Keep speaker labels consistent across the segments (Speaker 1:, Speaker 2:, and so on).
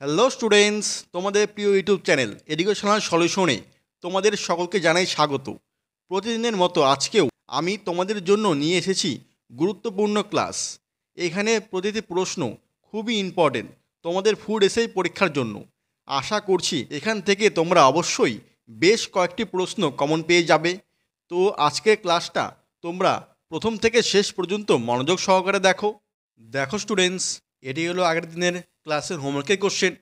Speaker 1: Hello students, তোমাদের প্রিয় YouTube channel educational সলিউশনে তোমাদের সকলকে জানাই স্বাগত। প্রতিদিনের মতো আজকেও আমি তোমাদের জন্য নিয়ে এসেছি গুরুত্বপূর্ণ ক্লাস। এখানে প্রতিটি প্রশ্ন খুবই ইম্পর্টেন্ট তোমাদের ফুড এসেই পরীক্ষার জন্য। আশা করছি এখান থেকে তোমরা অবশ্যই বেশ কয়েকটি প্রশ্ন কমন পেয়ে যাবে। তো আজকের ক্লাসটা তোমরা প্রথম থেকে শেষ পর্যন্ত মনোযোগ সহকারে দেখো। দেখো স্টুডেন্টস, এটি হলো আগের দিনের ক্লাসের হোমওয়ার্কের কোশ্চেন।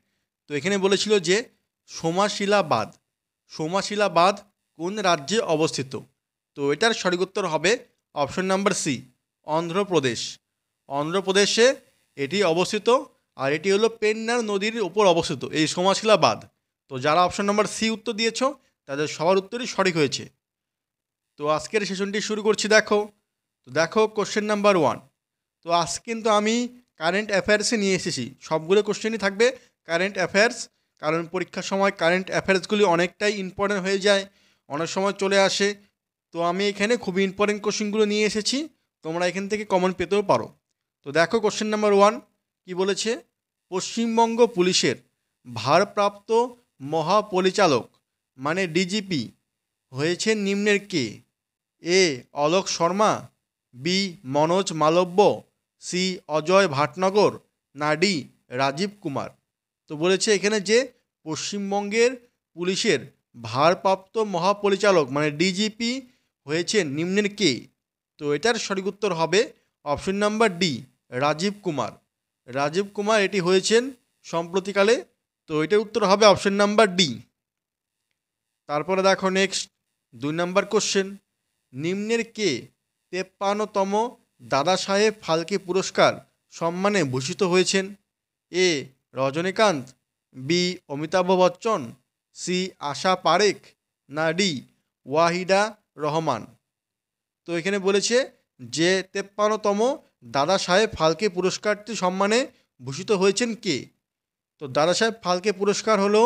Speaker 1: তো এখানে বলেছিল যে সোমাশিলা বাঁধ সোমাশিলা বাঁধ কোন রাজ্যে অবস্থিত? তো এটার সঠিক উত্তর হবে অপশন নাম্বার সি, অন্ধ্রপ্রদেশ। অন্ধ্রপ্রদেশে এটি অবস্থিত, আর এটি হলো পেন্নার নদীর উপর অবস্থিত এই সোমাশিলা বাঁধ। তো যারা অপশন নাম্বার সি উত্তর দিয়েছ তাদের সবার উত্তরই সঠিক হয়েছে। তো আজকের সেশনটি শুরু করছি। দেখো কোশ্চেন নাম্বার 1। তো আজকে কিন্তু আমি কারেন্ট অ্যাফেয়ার্সে নিয়ে এসেছি, সবগুলো কোশ্চেনই থাকবে কারেন্ট অ্যাফেয়ার্স। কারণ পরীক্ষার সময় কারেন্ট অ্যাফেয়ার্সগুলি অনেকটাই ইম্পর্টেন্ট হয়ে যায়, অনেক সময় চলে আসে। তো আমি এখানে খুবই ইম্পর্টেন্ট কোশ্চেনগুলো নিয়ে এসেছি, তোমরা এখান থেকে কমন পেতেও পারো। তো দেখো কোশ্চেন নাম্বার 1 কি বলেছে। পশ্চিমবঙ্গ পুলিশের ভারপ্রাপ্ত মহাপরিচালক মানে ডিজিপি হয়েছেন নিম্নের কে? এ অলোক শর্মা, বি মনোজ মালব্য, সি অজয় ভাটনগর, না ডি রাজীব কুমার। তো বলেছে এখানে যে পশ্চিমবঙ্গের পুলিশের ভারপ্রাপ্ত মহাপরিচালক মানে ডিজিপি হয়েছেন নিম্নের কে? তো এটার সঠিক উত্তর হবে option number D, Rajiv Kumar. Rajiv Kumar এটি হয়েছেন সম্প্রতিকালে। তো এটার উত্তর হবে অপশন নাম্বার ডি। তারপরে দেখো নেক্সট 2 নম্বর কোশ্চেন। নিম্নের কে 53তম দাদা সাহেব ফালকে পুরস্কার সম্মানে ভূষিত হয়েছেন? এ রজনীকান্ত, বি অমিতাভ বচ্চন, সি আশা পারেখ, না ডি ওয়াহিদা রহমান। তো এখানে বলেছে যে 53তম দাদা সাহেব ফালকে পুরস্কারটি সম্মানে ভূষিত হয়েছেন কে? তো দাদা সাহেব ফালকে পুরস্কার হলো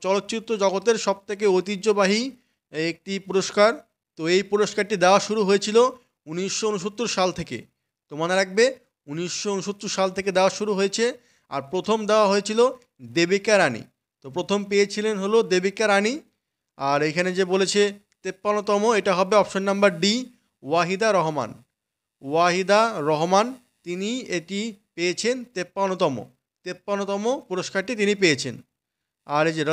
Speaker 1: চলচ্চিত্র জগতের সবথেকে ঐতিহ্যবাহী একটি পুরস্কার। তো এই পুরস্কারটি দেওয়া শুরু হয়েছিল 1969 সাল থেকে। তো মনে রাখবে 1969 সাল থেকে দেওয়া শুরু হয়েছে। আর প্রথম দেওয়া হয়েছিল দেবিকা রানী। তো প্রথম পেয়েছিলেন হলো দেবিকা রানী। আর এখানে যে বলেছে 53তম, এটা হবে option number D, Waheeda Rehman. Waheeda Rehman তিনি এটি পেয়েছেন 53তম পুরস্কারটি তিনি পেয়েছেন। আর এই যে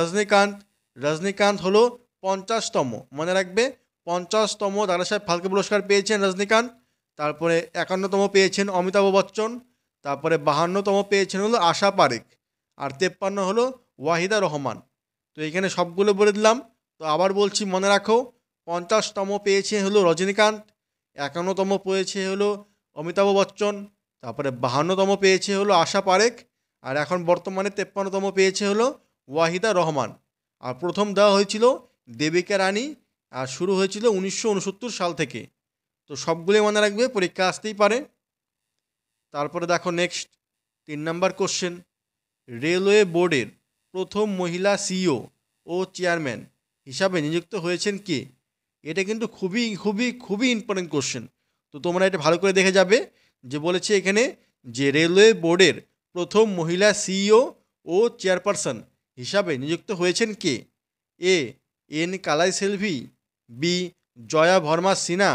Speaker 1: রজনীকান্ত হলো 50তম। মনে রাখবে 50তম দাদাসাহেব ফালকে পুরস্কার পেয়েছেন রজনীকান্ত। তারপরে 51তম পেয়েছেন অমিতাভ বচ্চন। তারপরে 52তম পেয়েছেন হলো আশা পারেখ। আর 53 হলো ওয়াহিদা রহমান। তো এখানে সবগুলো বলে দিলাম। তো আবার বলছি, মনে রাখো 50তম পেয়েছে হলো রজনীকান্ত, 51তম পেয়েছে হলো অমিতাভ বচ্চন, তারপরে 52তম পেয়েছে হলো আশা পারেখ, আর এখন বর্তমানে 53তম পেয়েছে হলো ওয়াহিদা রহমান। আর প্রথম দেওয়া হয়েছিল দেবিকা রানী, আর শুরু হয়েছিল 1969 সাল থেকে। তো সবগুলোই মনে রাখবে, পরীক্ষা আসতেই পারে। তারপরে দেখো নেক্সট 3 নম্বর কোশ্চেন। রেলওয়ে বোর্ডের প্রথম মহিলা সিইও ও চেয়ারম্যান হিসাবে নিযুক্ত হয়েছেন কে? এটা কিন্তু খুবই খুবই খুবই ইম্পর্টেন্ট কোশ্চেন। তো তোমরা এটা ভালো করে দেখে যাবে যে বলেছে এখানে যে রেলওয়ে বোর্ডের প্রথম মহিলা সিইও ও চেয়ারপারসন হিসাবে নিযুক্ত হয়েছেন কে? A N Kalai Selvi, B Jaya Varma Sinha,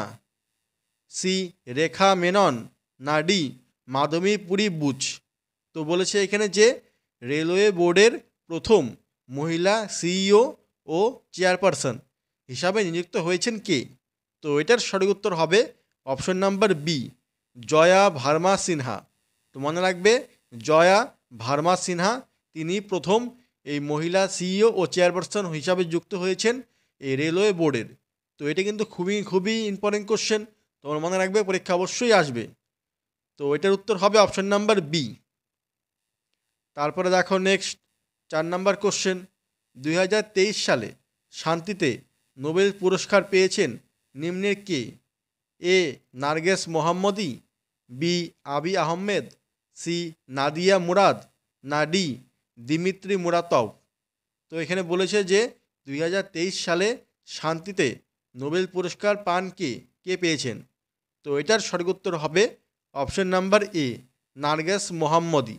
Speaker 1: C Rekha Menon, না ডি মাধবী পুরী বুচ। তো বলেছে এখানে যে রেলওয়ে বোর্ডের প্রথম মহিলা সিইও ও চেয়ারপারসন হিসাবে নিযুক্ত হয়েছেন কে? তো এটার সঠিক উত্তর হবে option number B, Jaya Verma Sinha. তো মনে রাখবে জয়া ভার্মা সিনহা তিনি প্রথম এই মহিলা সিইও ও চেয়ারপারসন হিসাবে যুক্ত হয়েছেন এই রেলওয়ে বোর্ডের। তো এটা কিন্তু খুবই খুবই ইম্পর্টেন্ট কোশ্চেন, তোমার মনে রাখবে, পরীক্ষা অবশ্যই আসবে। তো এটার উত্তর হবে অপশন নাম্বার বি। তারপরে দেখো নেক্সট 4 নম্বর কোশ্চেন। 2023 সালে শান্তিতে নোবেল পুরস্কার পেয়েছেন নিম্নের কে? এ নার্গেস মোহাম্মদী, বি আবি আহমেদ, সি নাদিয়া মুরাদ, না ডি দিমিত্রি মুরাতভ। তো এখানে বলেছে যে 2023 সালে শান্তিতে নোবেল পুরস্কার পান কে? কে পেয়েছেন? তো এটার সঠিক উত্তর হবে অপশন নাম্বার এ, নার্গেস মোহাম্মদী।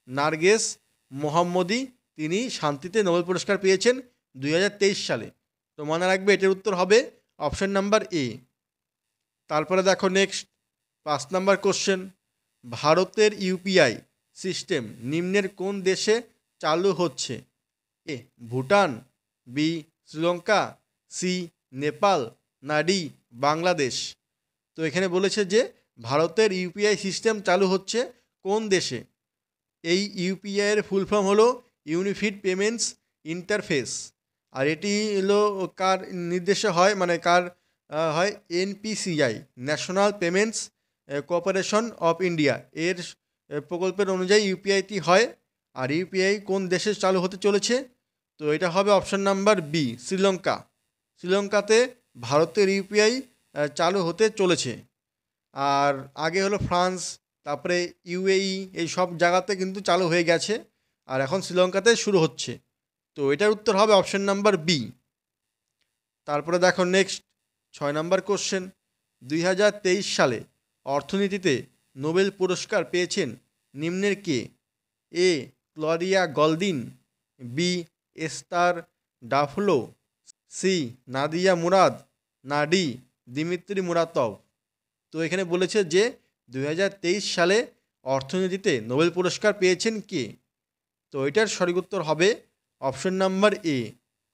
Speaker 1: নার্গেস মোহাম্মদী, তিনি শান্তিতে নোবেল পুরস্কার পেয়েছেন 2023 সালে। তো মনে রাখবে এটার উত্তর হবে অপশন নাম্বার এ। তারপরে দেখো নেক্সট 5 নাম্বার কোশ্চেন, ভারতের ইউপিআই সিস্টেম নিম্নের কোন দেশে চালু হচ্ছে? এ ভুটান, বি শ্রীলঙ্কা, সি নেপাল, না ডি বাংলাদেশ। তো এখানে বলেছে যে ভারতের ইউপিআই সিস্টেম চালু হচ্ছে কোন দেশে? এই ইউপিআইয়ের ফুল ফর্ম হলো ইউনিফাইড পেমেন্টস ইন্টারফেস। আর এটি হলো কার নির্দেশে হয়, মানে কার হয়? NPCI, national payments corporation of India এর প্রকল্পের অনুযায়ী ইউপিআইটি হয়। আর ইউপিআই কোন দেশে চালু হতে চলেছে? তো এটা হবে অপশন নাম্বার বি, শ্রীলঙ্কা। শ্রীলঙ্কাতে ভারতের ইউপিআই চালু হতে চলেছে। আর আগে হলো ফ্রান্স, তারপরে ইউএই, এই সব জায়গাতে কিন্তু চালু হয়ে গেছে, আর এখন শ্রীলঙ্কাতে শুরু হচ্ছে। তো এটার উত্তর হবে অপশন নাম্বার বি। তারপরে দেখো নেক্সট 6 নাম্বার কোশ্চেন, 2023 সালে অর্থনীতিতে নোবেল পুরস্কার পেয়েছেন নিম্নের কে? A Claudia Goldin, B Esther Duflo, C Nadia Murad, না ডি দিমিত্রি মুরাতভ। তো এখানে বলেছে যে 2023 সালে অর্থনীতিতে নোবেল পুরস্কার পেয়েছেন কে? তো এটার সঠিক উত্তর হবে অপশন নাম্বার এ,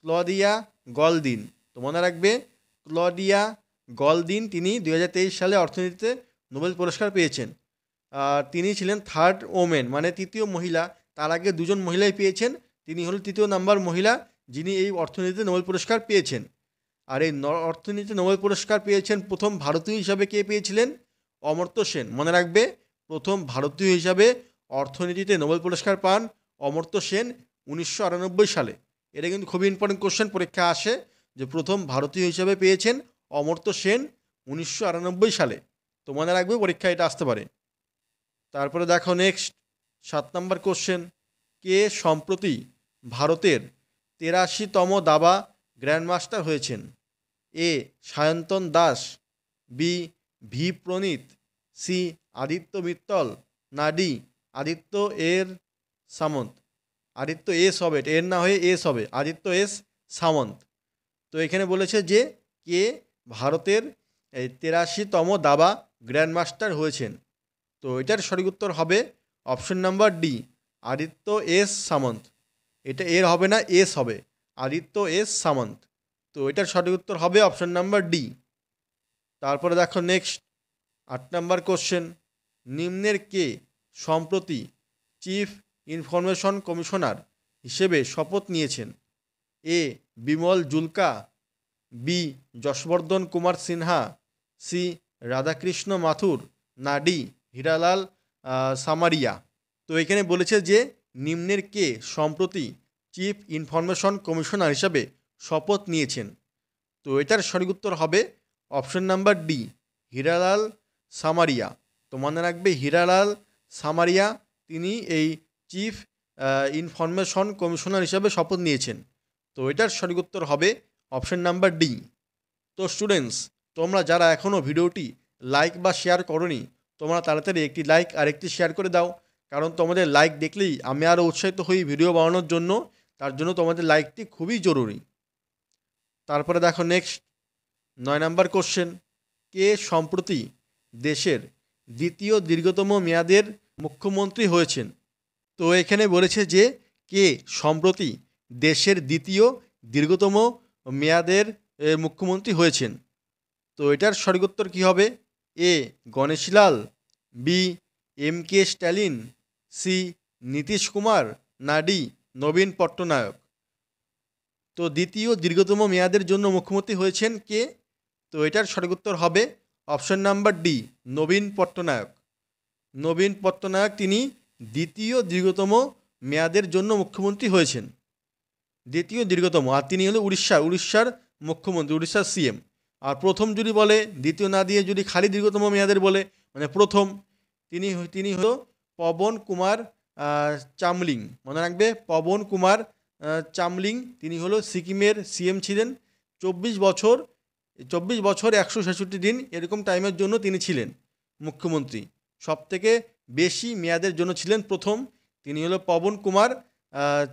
Speaker 1: ক্লডিয়া গলদিন। তো মনে রাখবে ক্লডিয়া গলদিন তিনি 2023 সালে অর্থনীতিতে নোবেল পুরস্কার পেয়েছেন। আর তিনি ছিলেন থার্ড ওমেন, মানে তৃতীয় মহিলা। তার আগে দুজন মহিলাই পেয়েছেন, তিনি হল তৃতীয় নাম্বার মহিলা যিনি এই অর্থনীতিতে নোবেল পুরস্কার পেয়েছেন। আর এই অর্থনীতিতে নোবেল পুরস্কার পেয়েছেন প্রথম ভারতীয় হিসাবে কে পেয়েছিলেন? অমর্ত্য সেন। মনে রাখবে প্রথম ভারতীয় হিসাবে অর্থনীতিতে নোবেল পুরস্কার পান অমর্ত্য সেন 1998 সালে। এটা কিন্তু খুবই ইম্পর্টেন্ট কোশ্চেন, পরীক্ষা আসে যে প্রথম ভারতীয় হিসাবে পেয়েছেন অমর্ত্য সেন 1998 সালে। তো মনে রাখবে পরীক্ষা এটা আসতে পারে। তারপরে দেখো নেক্সট 7 নম্বর কোশ্চেন, কে সম্প্রতি ভারতের 83তম দাবা গ্র্যান্ডমাস্টার হয়েছেন? এ সায়ন্তন দাস, বি ভি প্রণীত, সি আদিত্য মিত্তল, না ডি আদিত্য এর সামন্ত। আদিত্য এস হবে, এর না হয়ে এস হবে, আদিত্য এস সামন্ত। তো এখানে বলেছে যে কে ভারতের 83তম দাবা গ্র্যান্ডমাস্টার হয়েছেন। তো এটার সঠিক উত্তর হবে option number D, Aditya S Samanta. এটা এর হবে না, এস হবে, আদিত্য এস সামন্ত। তো এটার সঠিক উত্তর হবে অপশন নাম্বার ডি। তারপরে দেখো নেক্সট 8 নম্বর কোশ্চেন, নিম্নের কে সম্প্রতি চিফ ইনফরমেশন কমিশনার হিসেবে শপথ নিয়েছেন? এ বিমল জুলকা, বি যশবর্ধন কুমার সিনহা, সি রাধাকৃষ্ণ মাথুর, না ডি হীরালাল সামারিয়া। তো এখানে বলেছে যে নিম্নের কে সম্প্রতি চিফ ইনফরমেশন কমিশনার হিসাবে শপথ নিয়েছেন? তো এটার সঠিক উত্তর হবে option number D, Hiralal samaria. তো মনে রাখবে হীরালাল সামারিয়া তিনি এই চিফ ইনফরমেশন কমিশনার হিসাবে শপথ নিয়েছেন। তো এটার সঠিক উত্তর হবে অপশন নাম্বার ডি। তো স্টুডেন্টস, তোমরা যারা এখনও ভিডিওটি লাইক বা শেয়ার করোনি, তোমরা তাড়াতাড়ি একটি লাইক আর একটি শেয়ার করে দাও, কারণ তোমাদের লাইক দেখলেই আমি আরও উৎসাহিত হই ভিডিও বানানোর জন্য। তার জন্য তোমাদের লাইকটি খুবই জরুরি। তারপরে দেখো নেক্সট 9 নম্বর কোশ্চেন, কে সম্প্রতি দেশের দ্বিতীয় দীর্ঘতম মেয়াদের মুখ্যমন্ত্রী হয়েছেন? তো এখানে বলেছে যে কে সম্প্রতি দেশের দ্বিতীয় দীর্ঘতম মেয়াদের মুখ্যমন্ত্রী হয়েছেন। তো এটার সঠিক উত্তর কী হবে? A Ganeshlal, B M K Stalin, C Nitish Kumar, না ডি নবীন পট্টনায়ক। তো দ্বিতীয় দীর্ঘতম মেয়াদের জন্য মুখ্যমন্ত্রী হয়েছেন কে? তো এটার সঠিক উত্তর হবে অপশন নাম্বার ডি, নবীন পট্টনায়ক। নবীন পট্টনায়ক তিনি দ্বিতীয় দীর্ঘতম মেয়াদের জন্য মুখ্যমন্ত্রী হয়েছেন, দ্বিতীয় দীর্ঘতম। আর তিনি হলো উড়িষ্যার মুখ্যমন্ত্রী, উড়িষ্যার সিএম। আর প্রথম যদি বলে, দ্বিতীয় না দিয়ে যদি খালি দীর্ঘতম মেয়াদের বলে, মানে প্রথম, তিনি হলো পবন কুমার চামলিং। মনে রাখবে পবন কুমার চামলিং, তিনি হলো সিকিমের সিএম ছিলেন। 24 বছর 166 দিন এরকম টাইমের জন্য তিনি ছিলেন মুখ্যমন্ত্রী। সবথেকে বেশি মেয়াদের জন্য ছিলেন প্রথম তিনি হলো পবন কুমার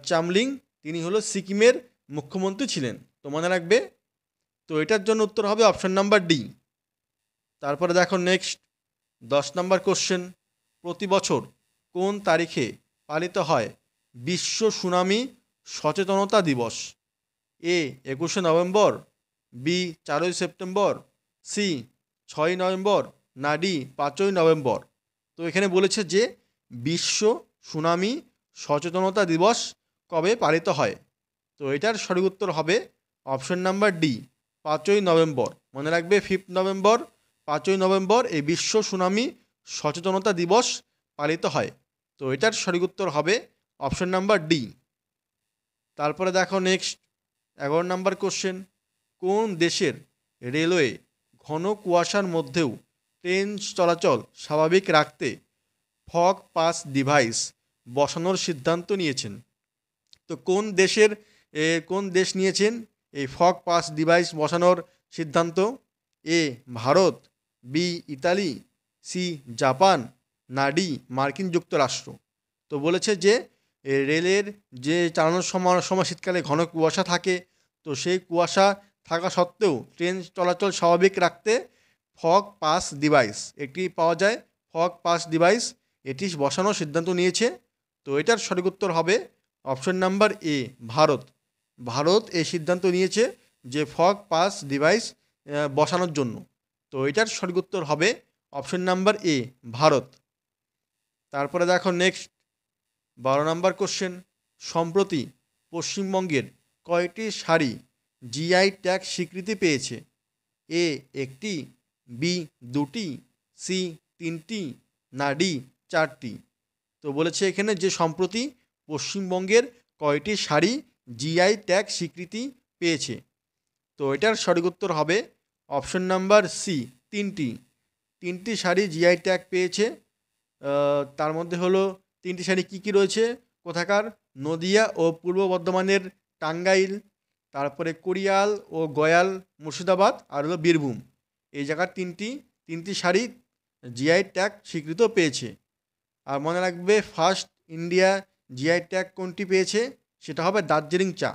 Speaker 1: চামলিং। তিনি হলো সিকিমের মুখ্যমন্ত্রী ছিলেন। তো মনে রাখবে। তো এটার জন্য উত্তর হবে অপশন নাম্বার ডি। তারপরে দেখো নেক্সট 10 নম্বর কোশ্চেন। প্রতি বছর কোন তারিখে পালিত হয় বিশ্ব সুনামি সচেতনতা দিবস? এ 21শে নভেম্বর, বি 4ই সেপ্টেম্বর, সি 6ই নভেম্বর, না ডি 5ই নভেম্বর। তো এখানে বলেছে যে বিশ্ব সুনামি সচেতনতা দিবস কবে পালিত হয়? তো এটার সঠিক উত্তর হবে অপশন নাম্বার ডি, 5ই নভেম্বর। মনে রাখবে 5 নভেম্বর, 5ই নভেম্বর এই বিশ্ব সুনামি সচেতনতা দিবস পালিত হয়। তো এটার সঠিক উত্তর হবে অপশন নাম্বার ডি। তারপরে দেখো নেক্সট 11 নম্বর কোশ্চেন। কোন দেশের রেলওয়ে ঘন কুয়াশার মধ্যেও ট্রেন চলাচল স্বাভাবিক রাখতে ফগ পাস ডিভাইস বসানোর সিদ্ধান্ত নিয়েছেন? তো কোন দেশ নিয়েছেন এই ফগ পাস ডিভাইস বসানোর সিদ্ধান্ত? A Bharat, B Italy, C Japan, না ডি মার্কিন যুক্তরাষ্ট্র। তো বলেছে যে রেলের যে চালানোর সময় শীতকালে ঘন কুয়াশা থাকে, তো সেই কুয়াশা থাকা সত্ত্বেও ট্রেন চলাচল স্বাভাবিক রাখতে ফগ পাস ডিভাইস একটি পাওয়া যায়, ফগ পাস ডিভাইস এটি বসানোর সিদ্ধান্ত নিয়েছে। তো এটার সঠিক উত্তর হবে option number A Bharat. Bharat এই সিদ্ধান্ত নিয়েছে যে ফগ পাস ডিভাইস বসানোর জন্য। তো এটার সঠিক উত্তর হবে অপশন নাম্বার এ ভারত। তারপরে দেখো নেক্সট 12 নম্বর কোশ্চেন। সম্প্রতি পশ্চিমবঙ্গের কয়টি শাড়ি জিআই ট্যাগ স্বীকৃতি পেয়েছে? এ একটি, বি দুটি, সি তিনটি, না ডি চারটি। তো বলেছে এখানে যে সম্প্রতি পশ্চিমবঙ্গের কয়টি শাড়ি জিআই ট্যাগ স্বীকৃতি পেয়েছে? তো এটার সঠিক উত্তর হবে অপশন নাম্বার সি তিনটি। তিনটি শাড়ি জিআই ট্যাগ পেয়েছে। তার মধ্যে হলো তিনটি শাড়ি কী কী রয়েছে? কোথাকার? নদিয়া ও পূর্ব বর্ধমানের টাঙ্গাইল, তারপরে কোরিয়াল ও গয়াল মুর্শিদাবাদ, আর হলো বীরভূম। এই জায়গার তিনটি শাড়ি জিআই ট্যাগ স্বীকৃত পেয়েছে। আর মনে রাখবে ফার্স্ট ইন্ডিয়া জিআই ট্যাগ কোনটি পেয়েছে? সেটা হবে দার্জিলিং চা।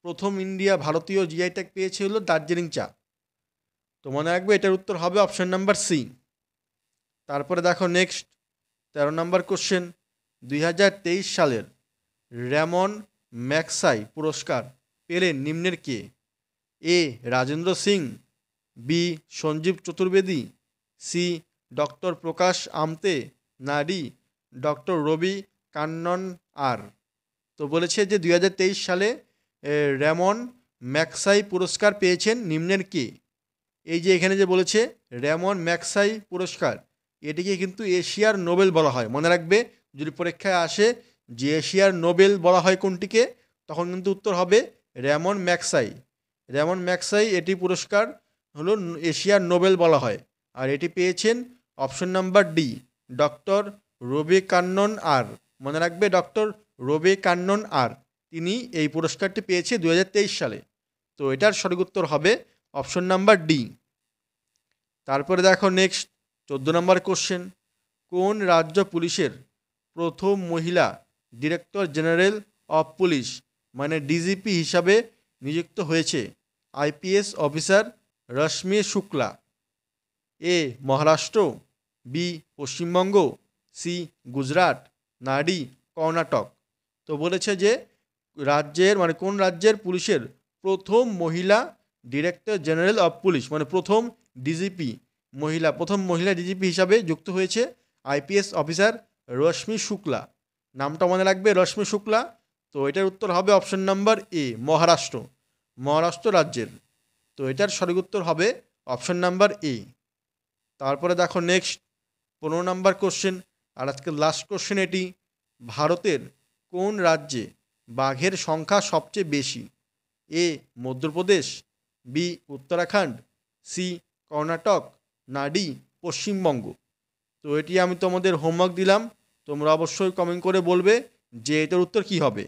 Speaker 1: প্রথম ইন্ডিয়া ভারতীয় জিআই ট্যাগ পেয়েছে হলো দার্জিলিং চা। তো মনে রাখবে এটার উত্তর হবে অপশন নাম্বার সি। তারপরে দেখো নেক্সট 13 নম্বর কোশ্চেন। 2023 সালের র্যামন ম্যাগসাই পুরস্কার পেলেন নিম্নের কে? A Rajendra Singh, B Sanjiv Chaturvedi, C doctor Prakash Amte, না ডি ডক্টর রবি কান্নন আর। তো বলেছে যে 2023 সালে র্যামন ম্যাগসাই পুরস্কার পেয়েছেন নিম্নের কে? এই যে এখানে যে বলেছে র্যামন ম্যাগসাই পুরস্কার, এটিকে কিন্তু এশিয়ার নোবেল বলা হয়। মনে রাখবে যদি পরীক্ষায় আসে যে এশিয়ার নোবেল বলা হয় কোনটিকে, তখন কিন্তু উত্তর হবে র্যামন ম্যাগসাই। র্যামন ম্যাগসাই এটি পুরস্কার হলো এশিয়ার নোবেল বলা হয়। আর এটি পেয়েছেন অপশন নাম্বার ডি ডক্টর রবি কান্নন আর। মনে রাখবে ডক্টর রবি কান্নন আর তিনি এই পুরস্কারটি পেয়েছে 2023 সালে। তো এটার সঠিক উত্তর হবে অপশন নাম্বার ডি। তারপরে দেখো নেক্সট 14 নম্বর কোশ্চেন। কোন রাজ্য পুলিশের প্রথম মহিলা ডিরেক্টর জেনারেল অফ পুলিশ মানে ডিজিপি হিসাবে নিযুক্ত হয়েছে আইপিএস অফিসার রশ্মি শুক্লা? এ মহারাষ্ট্র, বি পশ্চিমবঙ্গ, সি গুজরাট, না ডি কর্ণাটক। তো বলেছে যে কোন রাজ্যের পুলিশের প্রথম মহিলা ডিরেক্টর জেনারেল অফ পুলিশ মানে প্রথম মহিলা ডিজিপি হিসাবে যুক্ত হয়েছে আইপিএস অফিসার রশ্মি শুক্লা। নামটা মনে রাখবে রশ্মি শুক্লা। তো এটার উত্তর হবে অপশন নাম্বার এ মহারাষ্ট্র রাজ্যের। তো এটার সঠিক উত্তর হবে অপশন নাম্বার এ। তারপরে দেখো নেক্সট 15 নম্বর কোশ্চেন, আর আজকে লাস্ট কোশ্চেন এটি। ভারতের কোন রাজ্যে বাঘের সংখ্যা সবচেয়ে বেশি? এ মধ্যপ্রদেশ, বি উত্তরাখণ্ড, সি কর্ণাটক, না ডি পশ্চিমবঙ্গ। তো এটি আমি তোমাদের হোমওয়ার্ক দিলাম, তোমরা অবশ্যই কমেন্ট করে বলবে যে এটার উত্তর কী হবে।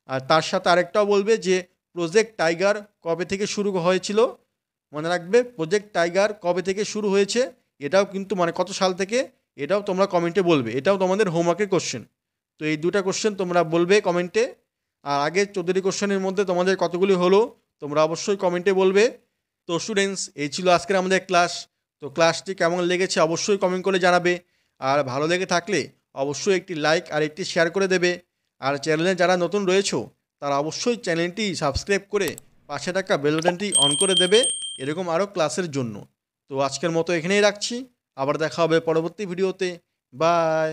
Speaker 1: আর তার সাথে আরেকটাও বলবে যে প্রজেক্ট টাইগার কবে থেকে শুরু হয়েছিল। মনে রাখবে প্রজেক্ট টাইগার কবে থেকে শুরু হয়েছে, এটাও কিন্তু মানে কত সাল থেকে, এটাও তোমরা কমেন্টে বলবে। এটাও তোমাদের হোমওয়ার্কের কোশ্চেন। তো এই দুটা কোশ্চেন তোমরা বলবে কমেন্টে। আর আগের 14টি কোশ্চেনের মধ্যে তোমাদের কতগুলি হলো তোমরা অবশ্যই কমেন্টে বলবে। তো স্টুডেন্টস, এই ছিল আজকের আমাদের ক্লাস। তো ক্লাসটি কেমন লেগেছে অবশ্যই কমেন্ট করে জানাবে। আর ভালো লেগে থাকলে অবশ্যই একটি লাইক আর একটি শেয়ার করে দেবে। আর চ্যানেলে যারা নতুন রয়েছো তারা অবশ্যই চ্যানেলটি সাবস্ক্রাইব করে পাশে থাকা বেল বাটনটি অন করে দেবে এরকম আরও ক্লাসের জন্য। তো আজকের মতো এখানেই রাখছি, আবার দেখা হবে পরবর্তী ভিডিওতে। বাই।